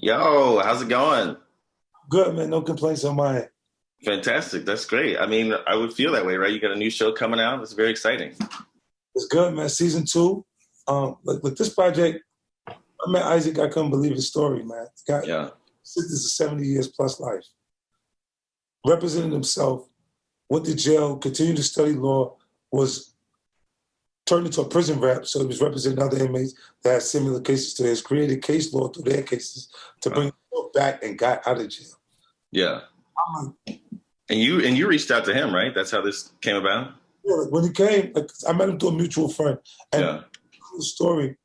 Yo, how's it going? Good, man. No complaints on my end. Fantastic. That's great. I mean, I would feel that way, right? You got a new show coming out. It's very exciting. It's good, man. Season two. With this project, I met Isaac. I couldn't believe his story, man. The guy Yeah. sentenced to 70 years plus life. Represented himself, went to jail, continued to study law, was turned into a prison rep, so he was representing other inmates that had similar cases to his, created case law through their cases to bring Wow. himself back and got out of jail. Yeah. I'm like, And you reached out to him, right? That's how this came about? yeah, like when he came, like, I met him through a mutual friend. And Yeah. the story,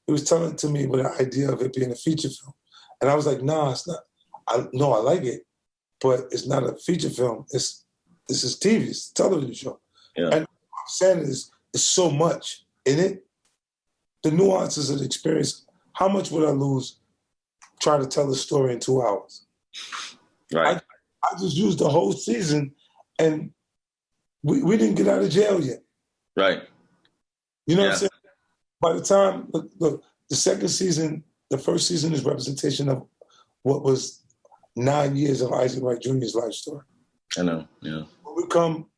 he was telling to me with the idea of it being a feature film. And I was like, nah, it's not. I like it, but it's not a feature film. This is TV, it's a television show. Yeah. And what I'm saying is, it's so much in it. The nuances of the experience. How much would I lose trying to tell a story in 2 hours? Right. I just used the whole season, and we didn't get out of jail yet. Right. You know what I'm Yeah. saying? By the time, look, the second season, the first season is representation of what was 9 years of Isaac Wright Jr.'s life story. I know. Yeah. When we come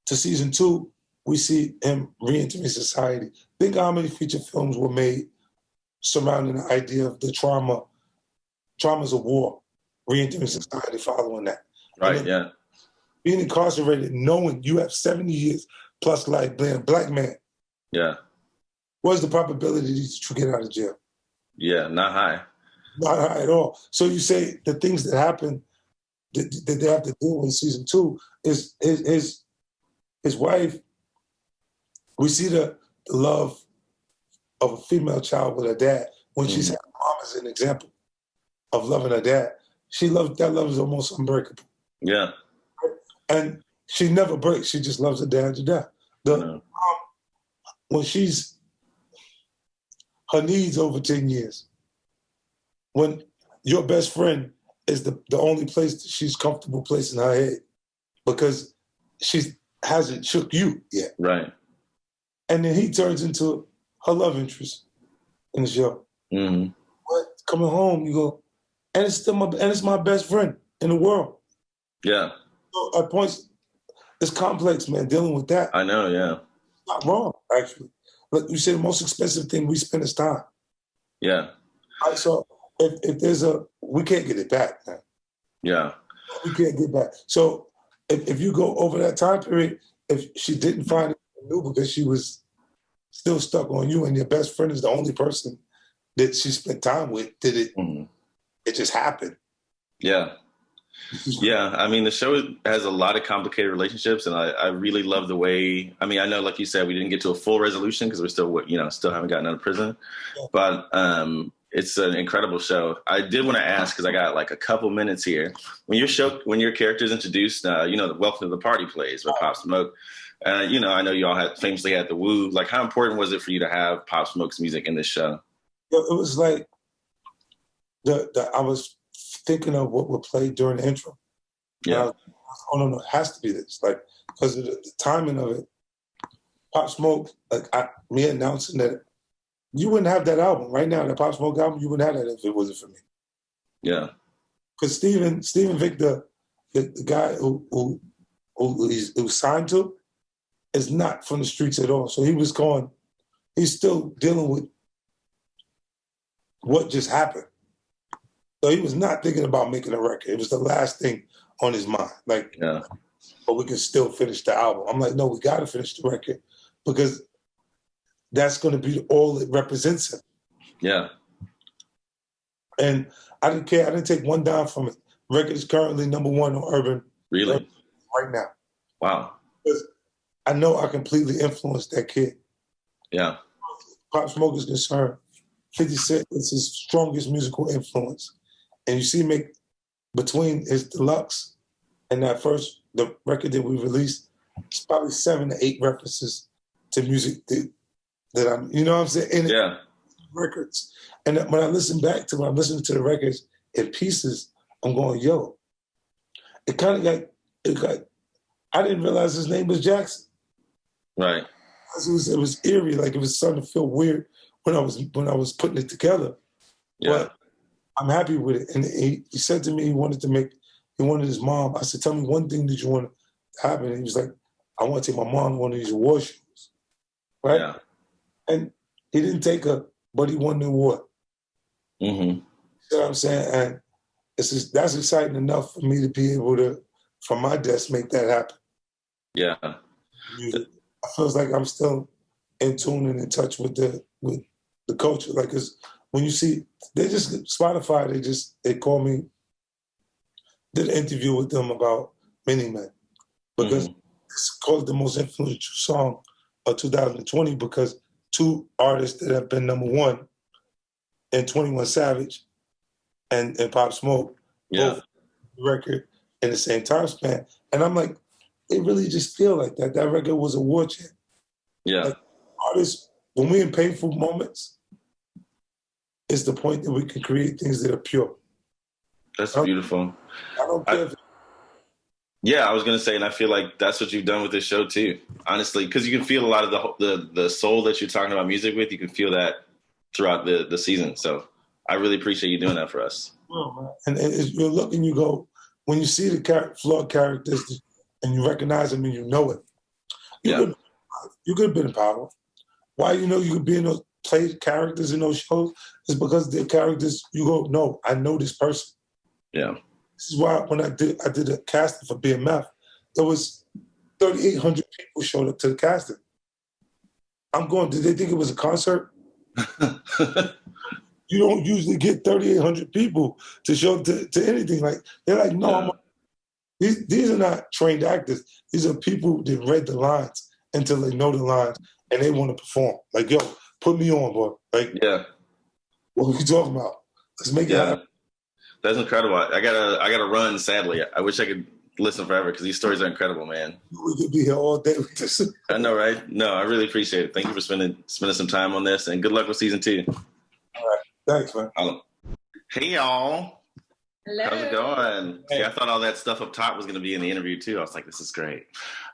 to season two, we see him re-entering society. Think how many feature films were made surrounding the idea of the traumas of war, re-entering society following that. And Right. then Yeah. being incarcerated, knowing you have 70 years plus life, being a black man, Yeah. what is the probability that you get out of jail? Yeah. Not high. Not high at all. So you say the things that happen that they have to do in season two is his wife. We see the love of a female child with her dad when she's Hmm. had mom as an example of loving her dad. She loves that love is almost unbreakable, Yeah. and she never breaks. She just loves her dad to death. I The know. when she's her needs over 10 years, when your best friend is the only place that she's comfortable placing her head because she hasn't shook you yet. Right. And then he turns into her love interest in the show. Hmm. But coming home, you go, and it's my best friend in the world. Yeah. So at points, it's complex, man. Dealing with that, I know. Yeah. not wrong, actually. Like you said, the most expensive thing we spend is time. Yeah. Right? So if there's we can't get it back, man. Yeah. We can't get back. So if you go over that time period, if she didn't find it new because she was still stuck on you, and your best friend is the only person that she spent time with, did it? Hmm. It just happened. Yeah. Yeah, I mean, the show has a lot of complicated relationships, and I really love the way. I mean, I know, like you said, we didn't get to a full resolution because we're still, still haven't gotten out of prison, but it's an incredible show. I did want to ask because I got like a couple minutes here. When your character is introduced, the "Welcome to the Party" plays by Pop Smoke. I know you all had famously had the Woo. Like, how important was it for you to have Pop Smoke's music in this show? It was like I was thinking of what would play during the intro. And I Yeah, was, oh no, it has to be this. Like, because of the timing of it, Pop Smoke, like me announcing that you wouldn't have that album right now, the Pop Smoke album, you wouldn't have that if it wasn't for me. yeah, Because Steven Victor, the guy who signed to, is not from the streets at all. So he's still dealing with what just happened. So he was not thinking about making a record. It was the last thing on his mind. Like, yeah, but we can still finish the album. I'm like, no, we got to finish the record because that's going to be all it represents him. yeah. And I didn't care. I didn't take one dime from it. Record is currently number one on Urban Really? right now. Wow. Because I know I completely influenced that kid. Yeah, Pop Smoke is concerned, 50 Cent is his strongest musical influence. And you see him make between his deluxe and the record that we released, it's probably 7 to 8 references to music that I'm, you know what I'm saying? In yeah, records. And when I'm listening to the records in pieces, I'm going, yo, it kind of got, I didn't realize his name was Jackson. right. It was eerie, like it was starting to feel weird when I was putting it together. Yeah, I'm happy with it. And he said to me he wanted his mom. I said, tell me one thing that you want to happen. And he was like, I want to take my mom to one of these award shows. Right? Yeah. And he didn't take her, but he won the award. Mm-hmm. You know what I'm saying? And that's exciting enough for me to be able to, from my desk, make that happen. Yeah. It feels like I'm still in tune and in touch with the culture. Like, cause when you see, Spotify, they called me, did an interview with them about Mini Men, because it's called the most influential song of 2020 because two artists that have been #1 and 21 Savage and Pop Smoke, both record in the same time span. And I'm like, it really just feel like that. That record was a war chant. Yeah. Like, artists, when we're in painful moments, it's the point that we can create things that are pure. That's beautiful. I don't care Yeah, I was going to say, and I feel like that's what you've done with this show too, honestly, because you can feel a lot of the soul that you're talking about music with. You can feel that throughout the season. So I really appreciate you doing that for us. Oh, and you're looking, you go, when you see the flawed characters and you recognize them and you know it, you could have been in power. Why you could be in those play characters in those shows is because they're characters you go, no, I know this person. Yeah. This is why when I did a casting for BMF, there was 3,800 people showed up to the casting. I'm going, did they think it was a concert? You don't usually get 3,800 people to show up to anything. Like, they're like, no, these are not trained actors. These are people that read the lines until they know the lines and they want to perform. Like, yo, put me on, boy. Like, what are we talking about? Let's make it happen. That's incredible. I gotta run. Sadly, I wish I could listen forever because these stories are incredible, man. We could be here all day with this. I know, right? No, I really appreciate it. Thank you for spending some time on this, and good luck with season 2. All right, thanks, man. Hey, y'all. Hello. How's it going? Hey. See, I thought all that stuff up top was going to be in the interview too. I was like, this is great.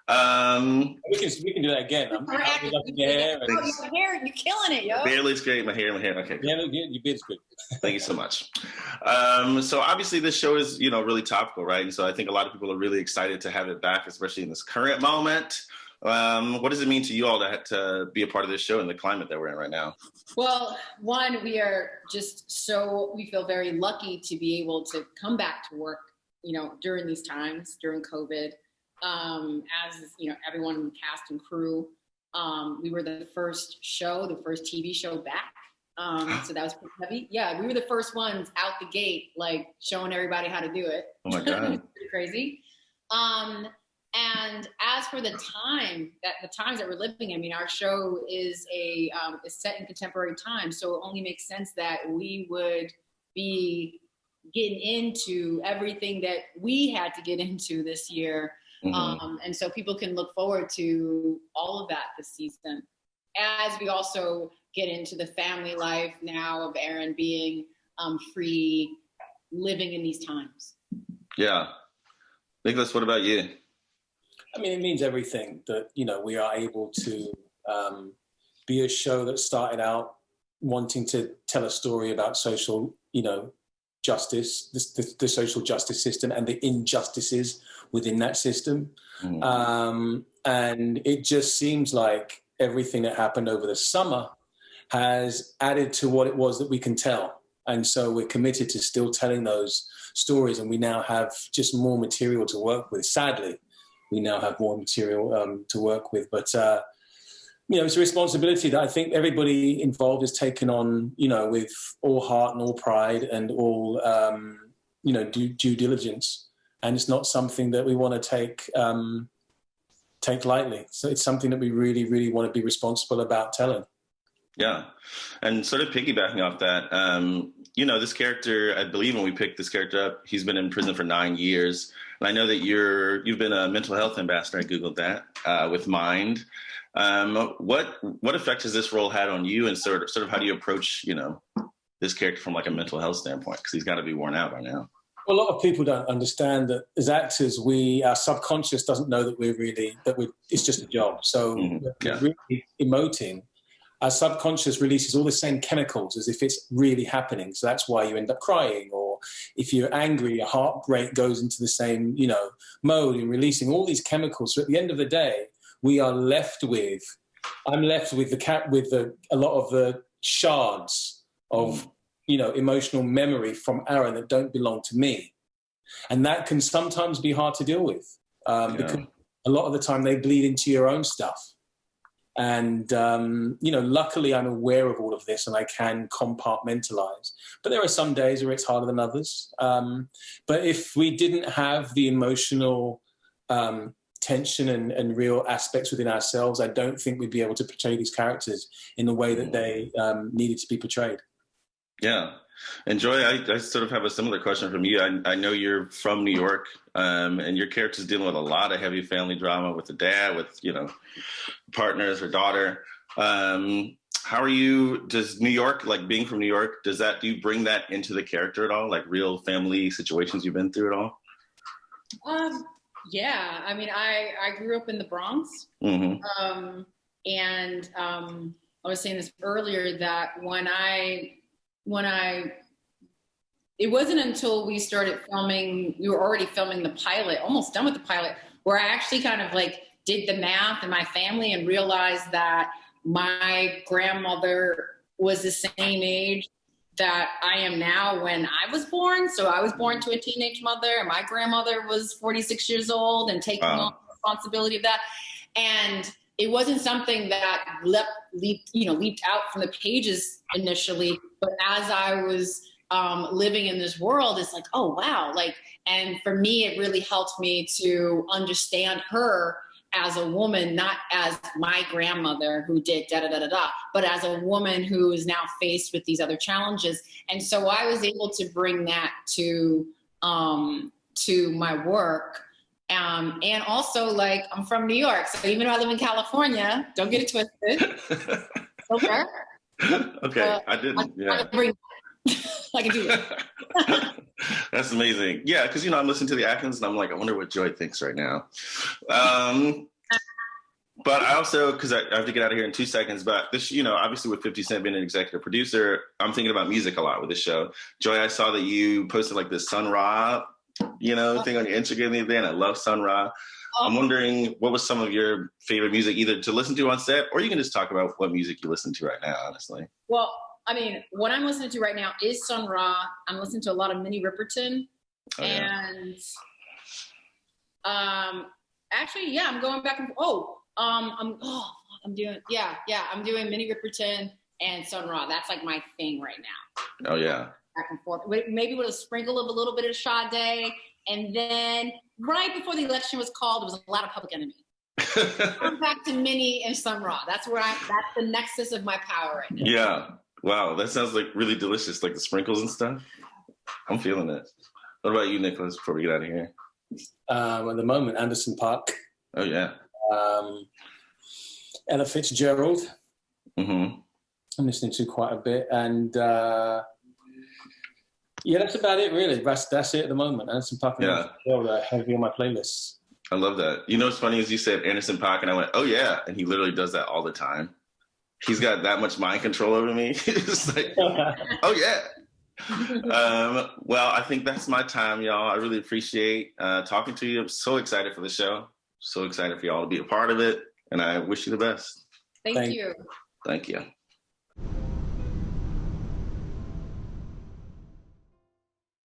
We can do that again. Your hair, you're killing it, yo. Beard looks great. My hair. Okay. Yeah, your beard's good. Thank you so much. So obviously this show is, really topical, right? And so I think a lot of people are really excited to have it back, especially in this current moment. What does it mean to you all to be a part of this show in the climate that we're in right now? Well, one, we feel very lucky to be able to come back to work, during these times, during COVID. As everyone in the cast and crew, we were the first TV show back. So that was pretty heavy. Yeah, we were the first ones out the gate, like showing everybody how to do it. Oh my God. Pretty crazy. And as for the times that we're living in, our show is set in contemporary time, so it only makes sense that we would be getting into everything that we had to get into this year. Mm-hmm. And so people can look forward to all of that this season. As we also get into the family life now of Aaron being free, living in these times. Yeah. Nicholas, what about you? It means everything that, we are able to be a show that started out wanting to tell a story about social, justice, the social justice system and the injustices within that system. Mm. And it just seems like everything that happened over the summer has added to what it was that we can tell. And so we're committed to still telling those stories, and we now have just more material to work with. Sadly, we now have more material to work with. But, it's a responsibility that I think everybody involved has taken on, with all heart and all pride and all, due diligence. And it's not something that we want to take lightly. So it's something that we really, really want to be responsible about telling. Yeah. And sort of piggybacking off that, this character, I believe when we picked this character up, he's been in prison for 9 years. And I know that you've been a mental health ambassador. I Googled that with Mind. What effect has this role had on you, and sort of how do you approach, this character from like a mental health standpoint? Because he's got to be worn out by now. Well, a lot of people don't understand that as actors, our subconscious doesn't know that it's just a job. So we're really emoting our subconscious releases all the same chemicals as if it's really happening. So that's why you end up crying. Or if you're angry, your heart rate goes into the same, mode and releasing all these chemicals. So at the end of the day, we are left with, I'm left with a lot of the shards of, emotional memory from Aaron that don't belong to me. And that can sometimes be hard to deal with because a lot of the time they bleed into your own stuff. And, luckily I'm aware of all of this and I can compartmentalize. But there are some days where it's harder than others. But if we didn't have the emotional tension and real aspects within ourselves, I don't think we'd be able to portray these characters in the way that they needed to be portrayed. Yeah. And Joy, I sort of have a similar question from you. I know you're from New York, and your character's dealing with a lot of heavy family drama with the dad, with, partners or daughter. How are you, does New York, like being from New York, do you bring that into the character at all? Like real family situations you've been through at all? Yeah. I mean, I grew up in the Bronx. Mm-hmm. And I was saying this earlier that it wasn't until we started filming, we were already filming the pilot, almost done with the pilot, where I actually kind of like did the math in my family and realized that my grandmother was the same age that I am now when I was born. So I was born to a teenage mother, and my grandmother was 46 years old and taking on the responsibility of that. And it wasn't something that leaped out from the pages initially, but as I was living in this world, it's like, oh, wow. And for me, it really helped me to understand her as a woman, not as my grandmother who did da-da-da-da-da, but as a woman who is now faced with these other challenges. And so I was able to bring that to my work. And also, I'm from New York, so even though I live in California, don't get it twisted. Okay. Okay, I didn't. I can do that. That's amazing. Yeah, because I'm listening to the Atkins and I'm like, I wonder what Joy thinks right now. But I also, because I have to get out of here in 2 seconds, but this, obviously with 50 Cent being an executive producer, I'm thinking about music a lot with this show. Joy, I saw that you posted this Sun Ra, thing on your Instagram the other day, and I love Sun Ra. I'm wondering what was some of your favorite music either to listen to on set, or you can just talk about what music you listen to right now, honestly. Well, I mean, what I'm listening to right now is Sun Ra. I'm listening to a lot of Minnie Riperton. And actually, yeah, I'm going back and I'm doing Minnie Riperton and Sun Ra. That's my thing right now. Oh yeah. Back and forth. Maybe with a sprinkle of a little bit of Sade. And then right before the election was called, there was a lot of Public Enemy. I'm back to Minnie and Sun Ra. That's the nexus of my power right now. Yeah. Wow, that sounds really delicious, like the sprinkles and stuff. I'm feeling it. What about you, Nicholas, before we get out of here? At the moment, Anderson .Paak. Oh, yeah. Ella Fitzgerald. Mm-hmm. I'm listening to quite a bit. And that's about it, really. That's it at the moment. Anderson .Paak and Ella Fitzgerald are heavy on my playlists. I love that. What's funny is you said Anderson .Paak, and I went, oh, yeah. And he literally does that all the time. He's got that much mind control over me. It's like, oh, yeah. Well, I think that's my time, y'all. I really appreciate talking to you. I'm so excited for the show. So excited for y'all to be a part of it. And I wish you the best. Thank you. Thank you.